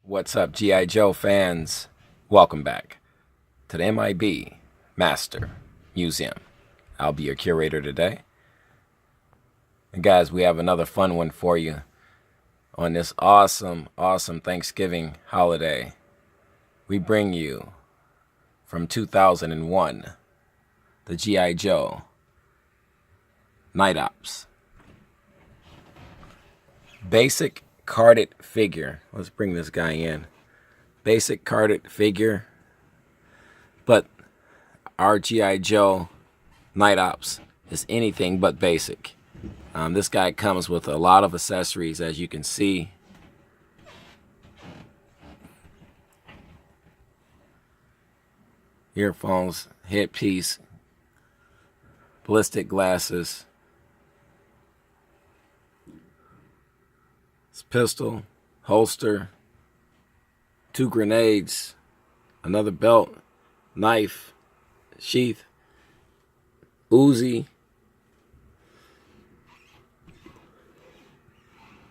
What's up, G.I. Joe fans? Welcome back to the M.I.B. Master Museum. I'll be your curator today. And guys, we have another fun one for you on this awesome Thanksgiving holiday. We bring you from 2001, the G.I. Joe Night Ops. Basic carded figure. Let's bring this guy in. Basic carded figure. But our G.I. Joe Night Ops is anything but basic. This guy comes with a lot of accessories, as you can see. Earphones, headpiece, ballistic glasses. Pistol, holster, 2 grenades, another belt, knife, sheath, Uzi.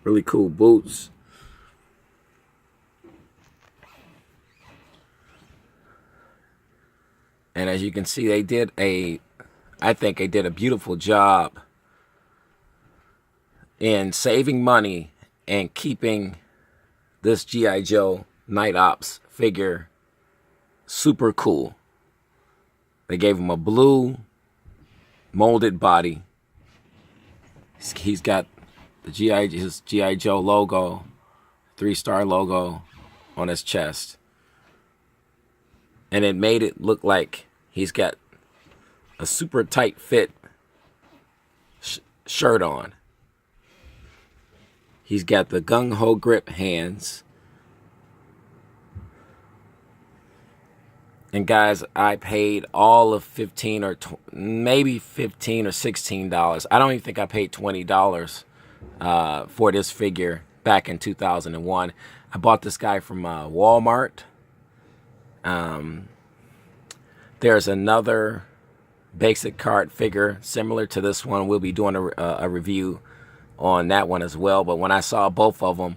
Really cool boots. And as you can see, I think they did a beautiful job in saving money and keeping this G.I. Joe Night Ops figure super cool. They gave him a blue molded body. He's got the his G.I. Joe logo, 3-star logo on his chest. And it made it look like he's got a super tight fit shirt on. He's got the gung-ho grip hands. And guys, I paid all of $15 or maybe $15 or $16. I don't even think I paid $20 for this figure back in 2001. I bought this guy from Walmart. There's another basic card figure similar to this one. We'll be doing a review on that one as well. But when I saw both of them,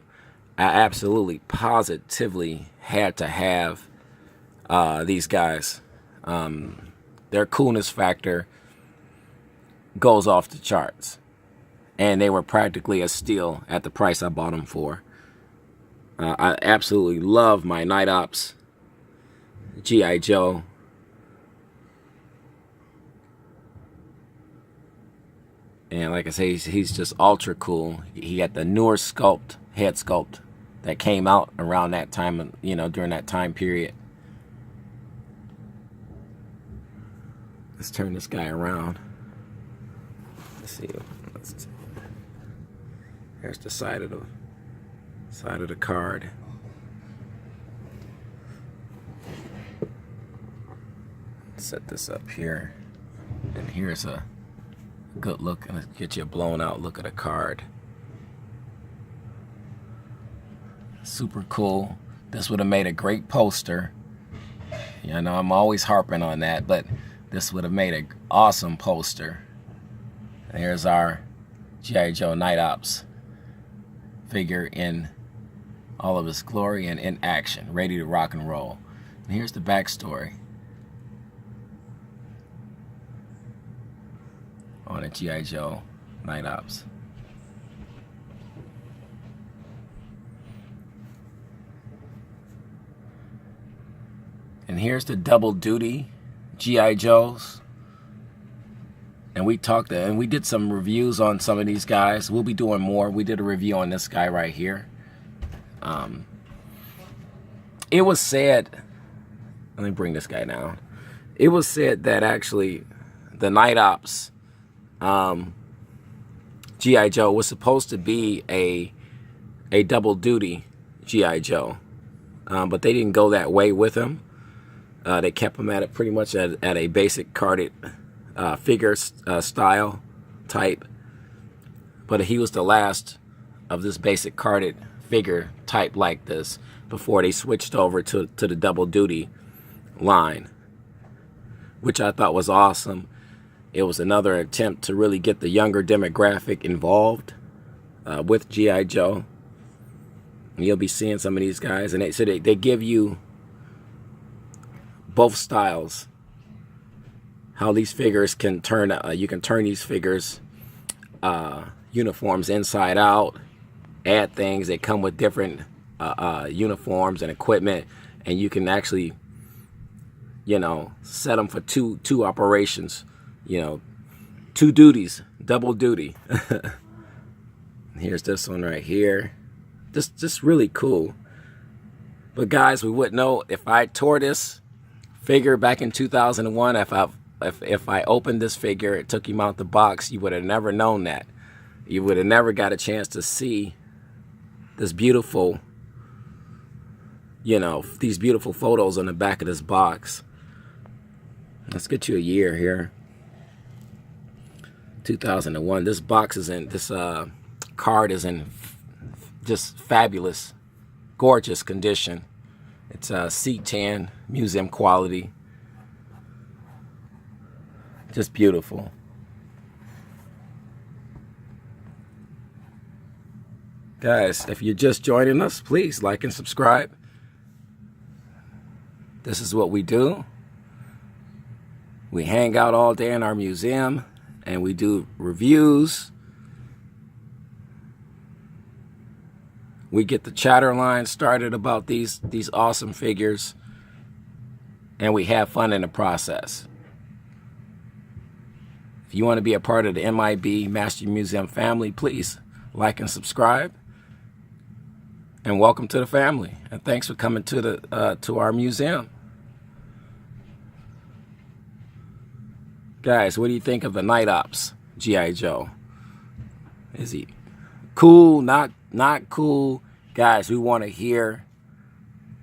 I absolutely positively had to have these guys. Their coolness factor goes off the charts, and they were practically a steal at the price I bought them for. I absolutely love my Night Ops G.I. Joe. And like I say, he's just ultra cool. He got the newer head sculpt that came out around that time, during that time period. Let's turn this guy around. Let's see. Here's the side of the card. Set this up here, and here's a good look, and get you a blown out look at a card. Super cool. This would have made a great poster. I'm always harping on that, but this would have made an awesome poster. And here's our G.I. Joe Night Ops figure in all of his glory and in action, ready to rock and roll. And here's the backstory on a G.I. Joe Night Ops. And here's the double duty G.I. Joes. And we did some reviews on some of these guys. We'll be doing more. We did a review on this guy right here. It was said, let me bring this guy down. It was said that actually the Night Ops G.I. Joe was supposed to be a double duty G.I. Joe, but they didn't go that way with him. They kept him at it pretty much at a basic carded figure style type, but he was the last of this basic carded figure type like this before they switched over to the double duty line, which I thought was awesome. It was another attempt to really get the younger demographic involved with G.I. Joe. And you'll be seeing some of these guys, and they give you both styles. How these figures can turn, you can turn these figures, uniforms inside out, add things. They come with different uniforms and equipment, and you can actually, you know, set them for two operations, you know, two duties, double duty. Here's this one right here. Just really cool. But guys, we wouldn't know if I tore this figure back in 2001. If I opened this figure, it took him out the box, you would have never known that. You would have never got a chance to see this beautiful, you know, these beautiful photos on the back of this box. Let's get you a year here. 2001. This box is in, this card is in just fabulous, gorgeous condition. It's C10 museum quality. Just beautiful. Guys, if you're just joining us, please like and subscribe. This is what we do. We hang out all day in our museum and we do reviews. We get the chatter line started about these awesome figures, and we have fun in the process. If you want to be a part of the M.I.B. Master Museum family, please like and subscribe. And welcome to the family. And thanks for coming to our museum. Guys, what do you think of the Night Ops G.I. Joe? Is he cool? Not cool? Guys, we want to hear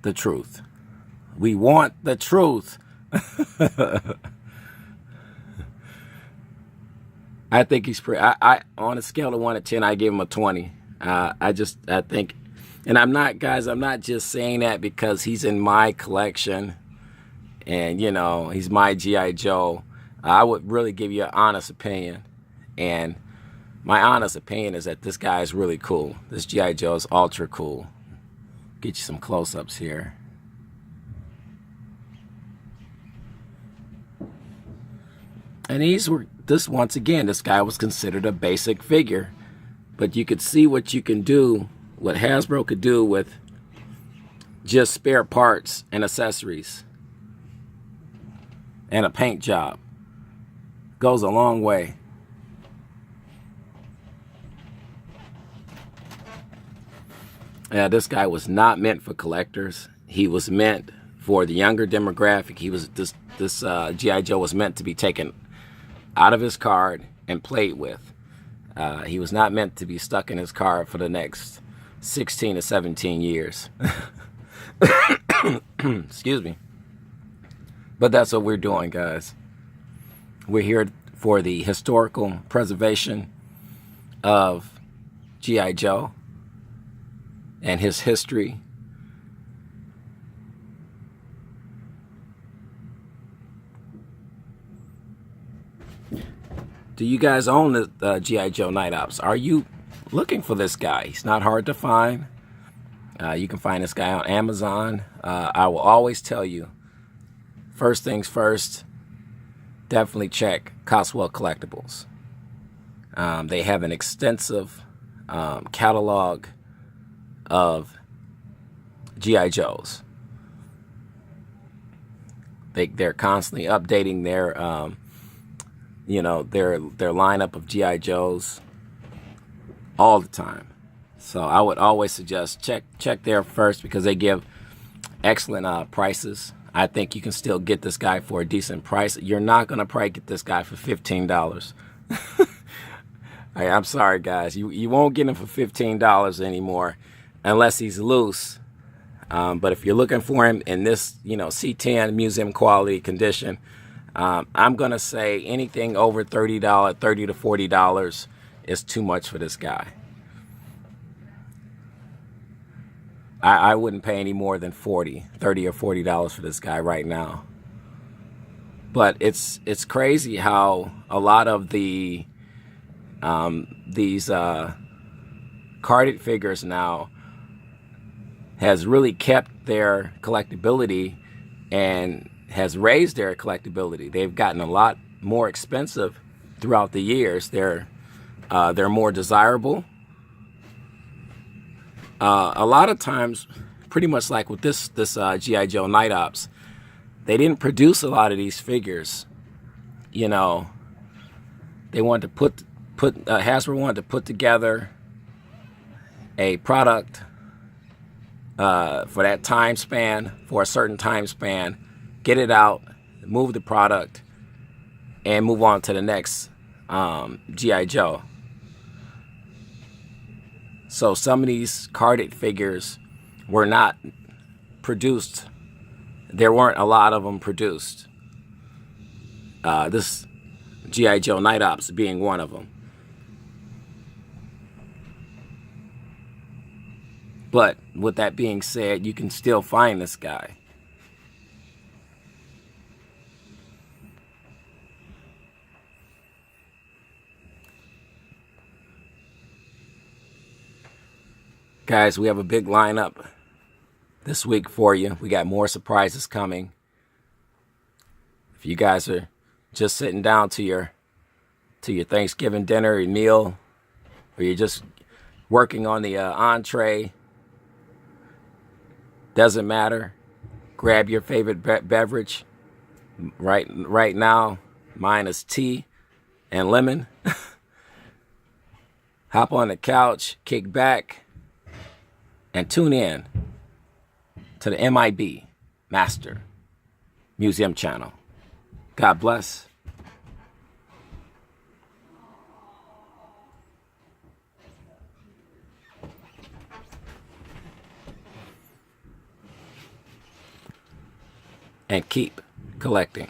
the truth. We want the truth. I think he's pretty. I on a scale of 1 to 10, I give him a 20. I think, and I'm not just saying that because he's in my collection, and you know he's my G.I. Joe. I would really give you an honest opinion, and my honest opinion is that this guy is really cool. This G.I. Joe is ultra cool. Get you some close-ups here. And once again, this guy was considered a basic figure, but you could see what you can do, what Hasbro could do with just spare parts and accessories and a paint job. Goes a long way. Yeah, this guy was not meant for collectors. He was meant for the younger demographic. He was this G.I. Joe was meant to be taken out of his card and played with. He was not meant to be stuck in his card for the next 16 to 17 years. Excuse me. But that's what we're doing, guys. We're here for the historical preservation of G.I. Joe and his history. Do you guys own the G.I. Joe Night Ops? Are you looking for this guy? He's not hard to find. You can find this guy on Amazon. I will always tell you, first things first, definitely check Collectibles. They have an extensive catalog of G.I. Joes. They're constantly updating their their lineup of G.I. Joes all the time. So I would always suggest check there first because they give excellent prices. I think you can still get this guy for a decent price. You're not going to probably get this guy for $15. I'm sorry, guys. You won't get him for $15 anymore unless he's loose. But if you're looking for him in this, C10 museum quality condition, I'm going to say anything over $30 to $40 is too much for this guy. I wouldn't pay any more than $30 or $40 for this guy right now. But it's crazy how a lot of these carded figures now has really kept their collectability and has raised their collectability. They've gotten a lot more expensive throughout the years. They're more desirable. A lot of times, pretty much like with this G.I. Joe Night Ops, they didn't produce a lot of these figures. You know, they wanted to Hasbro wanted to put together a product for that time span, for a certain time span, get it out, move the product, and move on to the next G.I. Joe. So some of these carded figures were not produced. There weren't a lot of them produced. This G.I. Joe Night Ops being one of them. But with that being said, you can still find this guy. Guys, we have a big lineup this week for you. We got more surprises coming. If you guys are just sitting down to your Thanksgiving dinner or meal, or you're just working on the entree, doesn't matter. Grab your favorite beverage. Right now, mine is tea and lemon. Hop on the couch, kick back, and tune in to the M.I.B. Master Museum channel. God bless. And keep collecting.